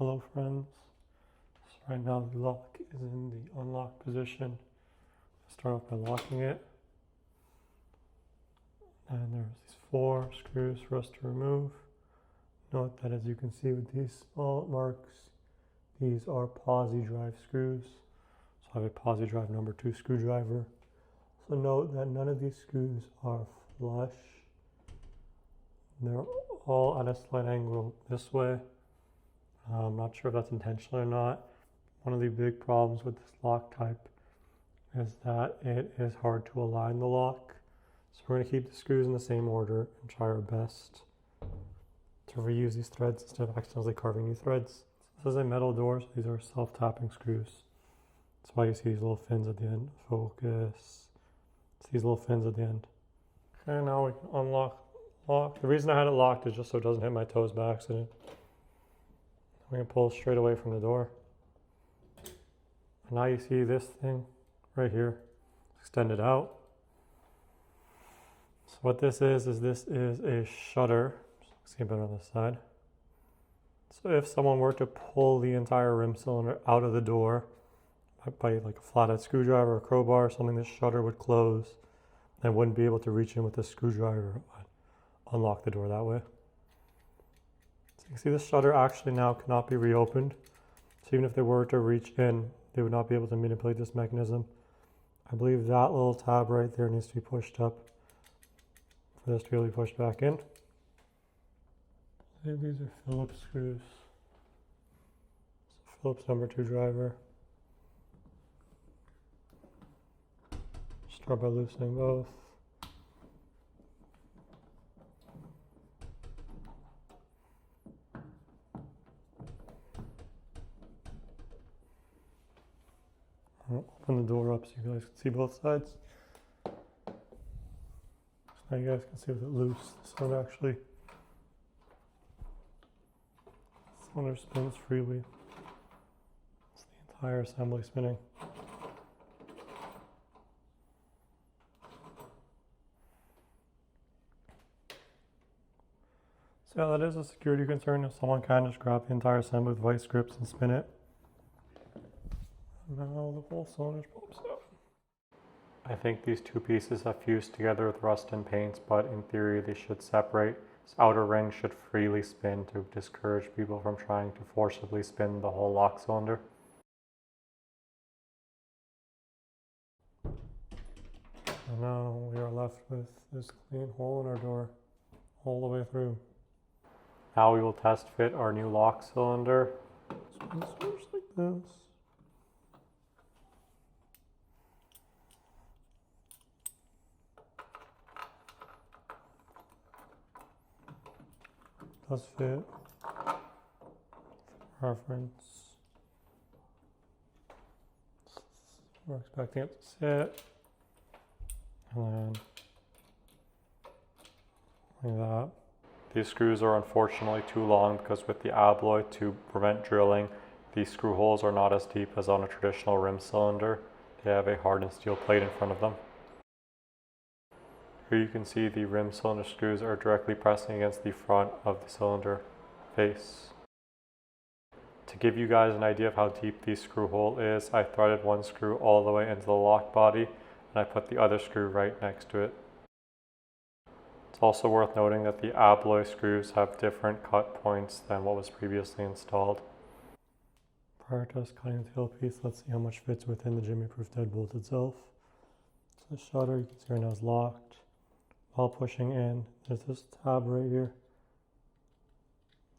Hello friends, so right now the lock is in the unlock position. Start off by locking it, and there's these 4 screws for us to remove. Note that as you can see with these small marks, these are posi drive screws. So I have a posi drive number 2 screwdriver. So note that none of these screws are flush. They're all at a slight angle this way. I'm not sure if that's intentional or not. One of the big problems with this lock type is that it is hard to align the lock. So we're going to keep the screws in the same order and try our best to reuse these threads instead of accidentally carving new threads. This is a metal door, so these are self-tapping screws. That's why you see these little fins at the end. Focus. It's these little fins at the end. Okay, now we can unlock the lock. The reason I had it locked is just so it doesn't hit my toes by accident. We can pull straight away from the door. And now you see this thing right here, extended out. So what this is a shutter. See better on this side. So if someone were to pull the entire rim cylinder out of the door by like a flathead screwdriver or crowbar or something, this shutter would close and wouldn't be able to reach in with the screwdriver, unlock the door that way. So you can see this shutter actually now cannot be reopened. So even if they were to reach in, they would not be able to manipulate this mechanism. I believe that little tab right there needs to be pushed up for this to be able to be pushed back in. These are Phillips screws. So Phillips number 2 driver. Start by loosening both. I'll open the door up so you guys can see both sides. So now you guys can see with it loose, this one actually cylinder spins freely. It's the entire assembly spinning. So yeah, that is a security concern if someone can just grab the entire assembly with vice grips and spin it. And now the whole cylinder pops out. I think these 2 pieces have fused together with rust and paints, but in theory they should separate. This outer ring should freely spin to discourage people from trying to forcibly spin the whole lock cylinder. And now we are left with this clean hole in our door all the way through. Now we will test fit our new lock cylinder. So it works like this. Does fit. Reference. We're expecting it to sit. And then like that. These screws are unfortunately too long because with the Abloy, to prevent drilling, these screw holes are not as deep as on a traditional rim cylinder. They have a hardened steel plate in front of them. Here you can see the rim cylinder screws are directly pressing against the front of the cylinder face. To give you guys an idea of how deep the screw hole is, I threaded one screw all the way into the lock body and I put the other screw right next to it. It's also worth noting that the Abloy screws have different cut points than what was previously installed. Prior to us cutting the tailpiece, let's see how much fits within the jimmy-proof deadbolt itself. So the shutter, you can see right now, is locked. While pushing in, there's this tab right here.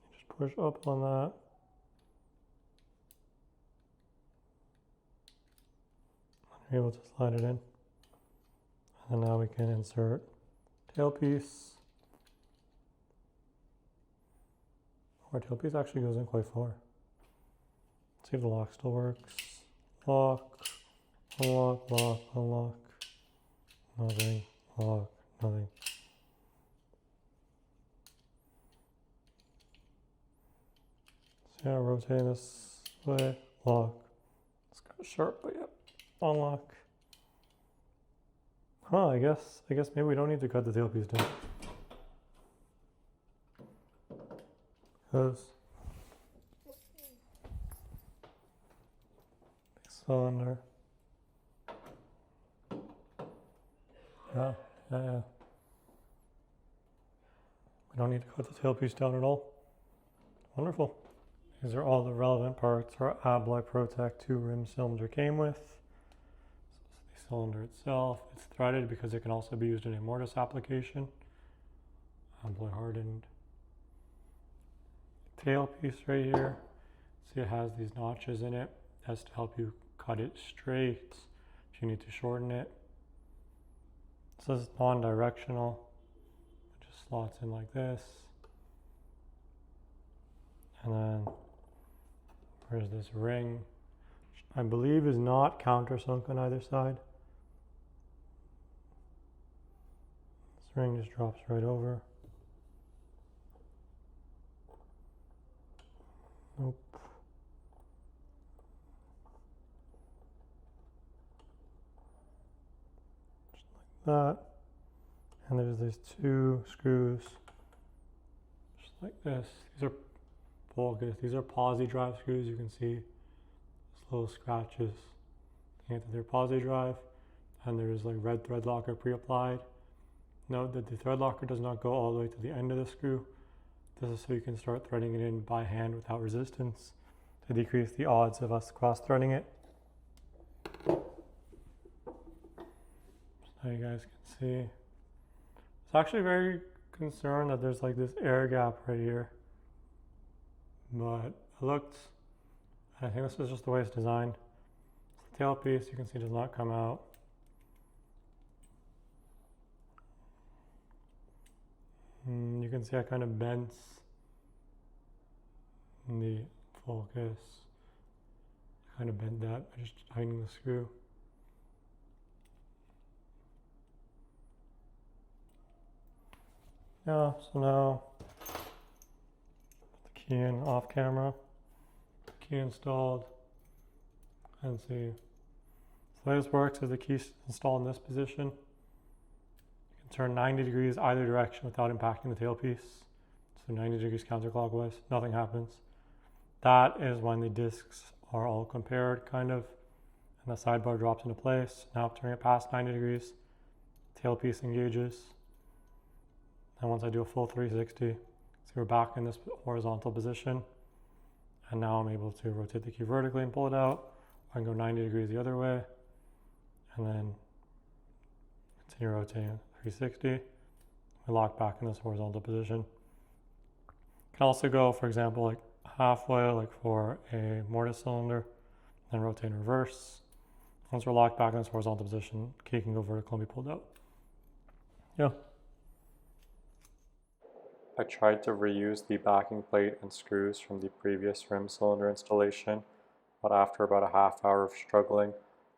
You just push up on that. And you're able to slide it in. And now we can insert tailpiece. Our tailpiece actually goes in quite far. Let's see if the lock still works. Lock, unlock, lock, unlock. Nothing, lock, nothing. So yeah, rotating this way, lock. It's kind of sharp, but yep, unlock. I guess maybe we don't need to cut the tailpiece down. Because cylinder. Yeah. We don't need to cut the tailpiece down at all. Wonderful. These are all the relevant parts our Abloy Protec2 rim cylinder came with. So the cylinder itself, it's threaded because it can also be used in a mortise application. Abloy hardened. Tailpiece right here. See, it has these notches in it. That's to help you cut it straight if you need to shorten it. This is non-directional. It just slots in like this. And then there's this ring, which I believe is not countersunk on either side. This ring just drops right over. Nope. Just like that. And there's these two screws, just like this. These are focus. These are posi drive screws. You can see these little scratches into their posi drive, and there's like red thread locker pre-applied. Note that the thread locker does not go all the way to the end of the screw. This is so you can start threading it in by hand without resistance to decrease the odds of us cross-threading it. So you guys can see. It's actually very concerned that there's like this air gap right here. But it looked, I think this is just the way it's designed. The tailpiece, you can see, does not come out. You can see I kind of bent the focus. I kind of bent that by just tightening the screw. Yeah, so now put the key in off camera. Key installed. And see. So the way this works is the key is installed in this position. You can turn 90 degrees either direction without impacting the tailpiece. So 90 degrees counterclockwise, nothing happens. That is when the discs are all compared, kind of, and the sidebar drops into place. Now turning it past 90 degrees, tailpiece engages. And once I do a full 360, so we're back in this horizontal position. And now I'm able to rotate the key vertically and pull it out. I can go 90 degrees the other way, and then continue rotating 360. We lock back in this horizontal position. You can also go, for example, like halfway, like for a mortise cylinder, then rotate in reverse. Once we're locked back in this horizontal position, key can go vertical and be pulled out. Yeah. I tried to reuse the backing plate and screws from the previous rim cylinder installation, but after about a half hour of struggling,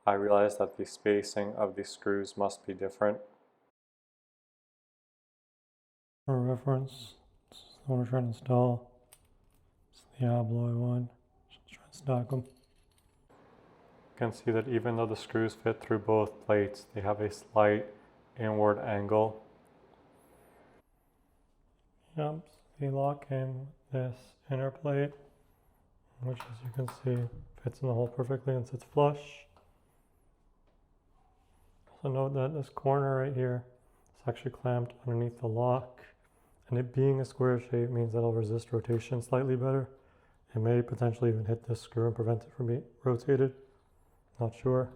I realized that the spacing of the screws must be different. For reference, this is the one we're trying to install. It's the Abloy one. Just try to stack them. You can see that even though the screws fit through both plates, they have a slight inward angle. Yep, the lock came with this inner plate, which, as you can see, fits in the hole perfectly and sits flush. Also note that this corner right here is actually clamped underneath the lock, and it being a square shape means that it'll resist rotation slightly better. It may potentially even hit this screw and prevent it from being rotated. Not sure,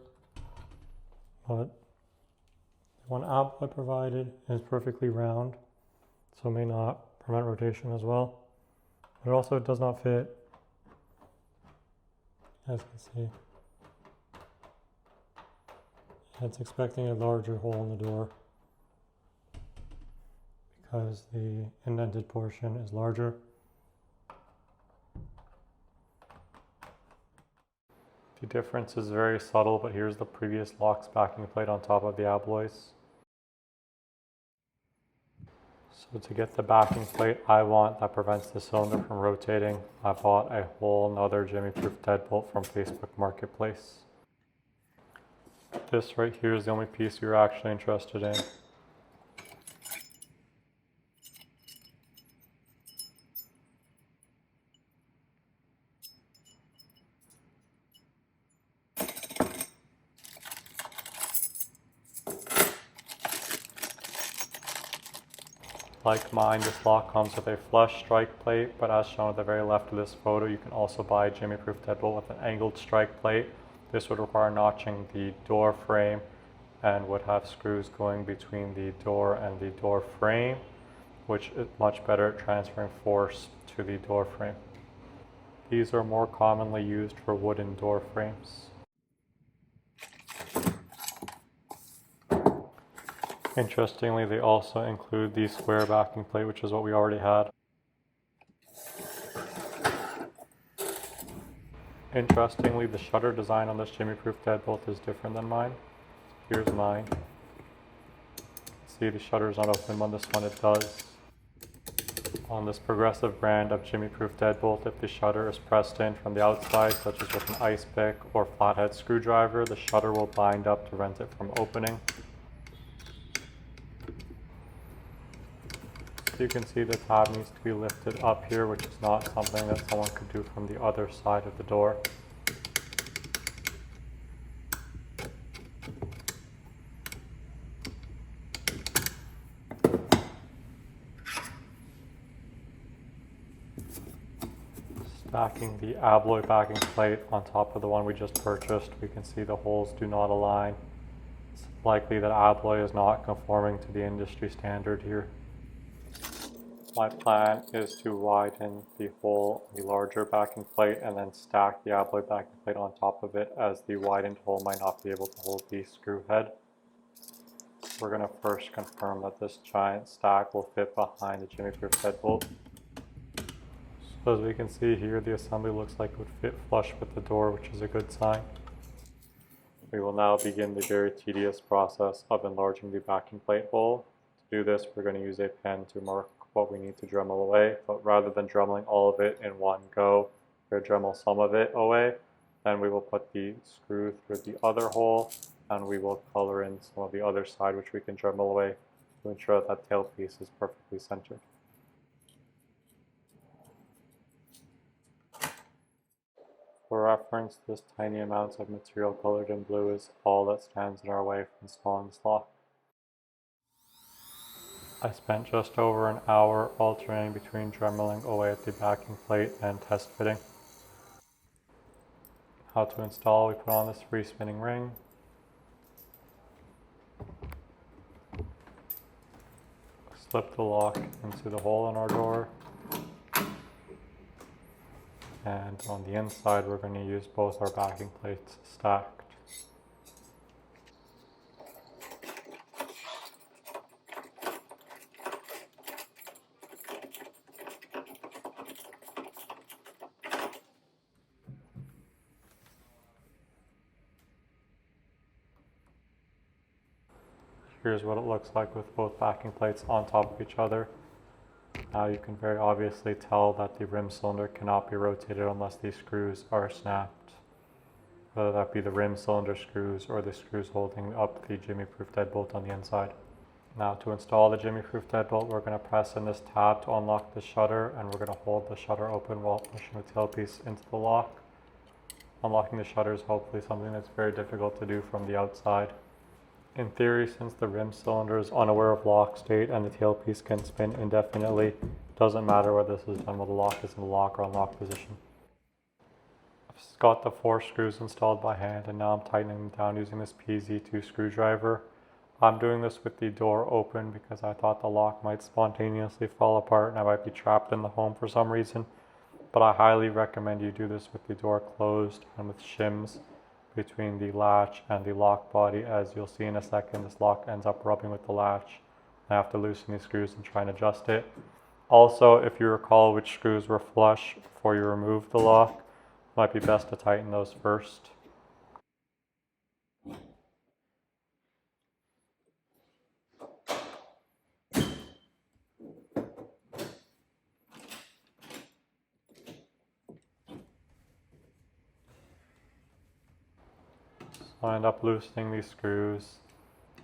but the one Abloy provided is perfectly round, so it may not prevent rotation as well. But it also does not fit, as you can see. It's expecting a larger hole in the door because the indented portion is larger. The difference is very subtle, but here's the previous lock's backing plate on top of the Abloys. So to get the backing plate I want that prevents the cylinder from rotating, I bought a whole nother jimmy-proof deadbolt from Facebook Marketplace. This right here is the only piece we were actually interested in. Like mine, this lock comes with a flush strike plate, but as shown at the very left of this photo, you can also buy a jimmy-proof deadbolt with an angled strike plate. This would require notching the door frame and would have screws going between the door and the door frame, which is much better at transferring force to the door frame. These are more commonly used for wooden door frames. Interestingly, they also include the square backing plate, which is what we already had. Interestingly, the shutter design on this jimmy-proof deadbolt is different than mine. Here's mine. See, the shutter is not open. On this one it does. On this Progressive brand of jimmy-proof deadbolt, if the shutter is pressed in from the outside, such as with an ice pick or flathead screwdriver, the shutter will bind up to prevent it from opening. You can see the tab needs to be lifted up here, which is not something that someone could do from the other side of the door. Stacking the Abloy backing plate on top of the one we just purchased, we can see the holes do not align. It's likely that Abloy is not conforming to the industry standard here. My plan is to widen the hole, the larger backing plate, and then stack the Abloy backing plate on top of it, as the widened hole might not be able to hold the screw head. We're going to first confirm that this giant stack will fit behind the jimmy-proof deadbolt. So as we can see here, the assembly looks like it would fit flush with the door, which is a good sign. We will now begin the very tedious process of enlarging the backing plate hole. To do this, we're going to use a pen to mark what we need to Dremel away, but rather than Dremeling all of it in one go, we'll Dremel some of it away. Then we will put the screw through the other hole, and we will color in some of the other side, which we can Dremel away to ensure that that tailpiece is perfectly centered. For reference, this tiny amount of material colored in blue is all that stands in our way from installing this lock. I spent just over an hour alternating between Dremeling away at the backing plate and test fitting. How to install: we put on this free spinning ring. Slip the lock into the hole in our door. And on the inside, we're going to use both our backing plates stacked. Here's what it looks like with both backing plates on top of each other. Now you can very obviously tell that the rim cylinder cannot be rotated unless these screws are snapped, whether that be the rim cylinder screws or the screws holding up the jimmy-proof deadbolt on the inside. Now to install the jimmy-proof deadbolt, we're going to press in this tab to unlock the shutter, and we're going to hold the shutter open while pushing the tailpiece into the lock. Unlocking the shutter is hopefully something that's very difficult to do from the outside. In theory, since the rim cylinder is unaware of lock state and the tailpiece can spin indefinitely, it doesn't matter whether this is done while the lock is in the lock or unlock position. I've got the 4 screws installed by hand, and now I'm tightening them down using this PZ2 screwdriver. I'm doing this with the door open because I thought the lock might spontaneously fall apart and I might be trapped in the home for some reason. But I highly recommend you do this with the door closed and with shims between the latch and the lock body. As you'll see in a second, this lock ends up rubbing with the latch. I have to loosen these screws and try and adjust it. Also, if you recall which screws were flush before you removed the lock, it might be best to tighten those first. So I end up loosening these screws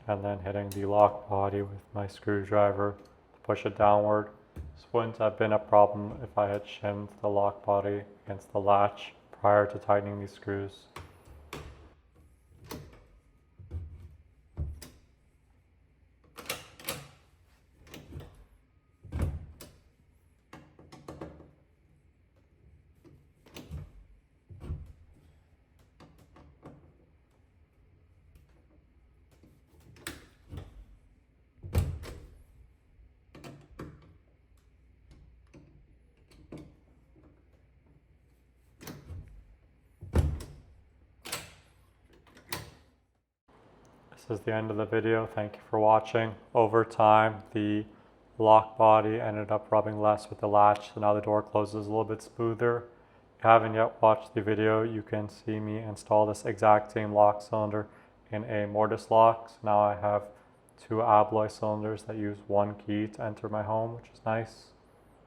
and then hitting the lock body with my screwdriver to push it downward. This wouldn't have been a problem if I had shimmed the lock body against the latch prior to tightening these screws. is the end of the video. Thank you for watching. Over time, the lock body ended up rubbing less with the latch, so now the door closes a little bit smoother. If you haven't yet watched the video, you can see me install this exact same lock cylinder in a mortise lock. So now I have 2 Abloy cylinders that use 1 key to enter my home, which is nice.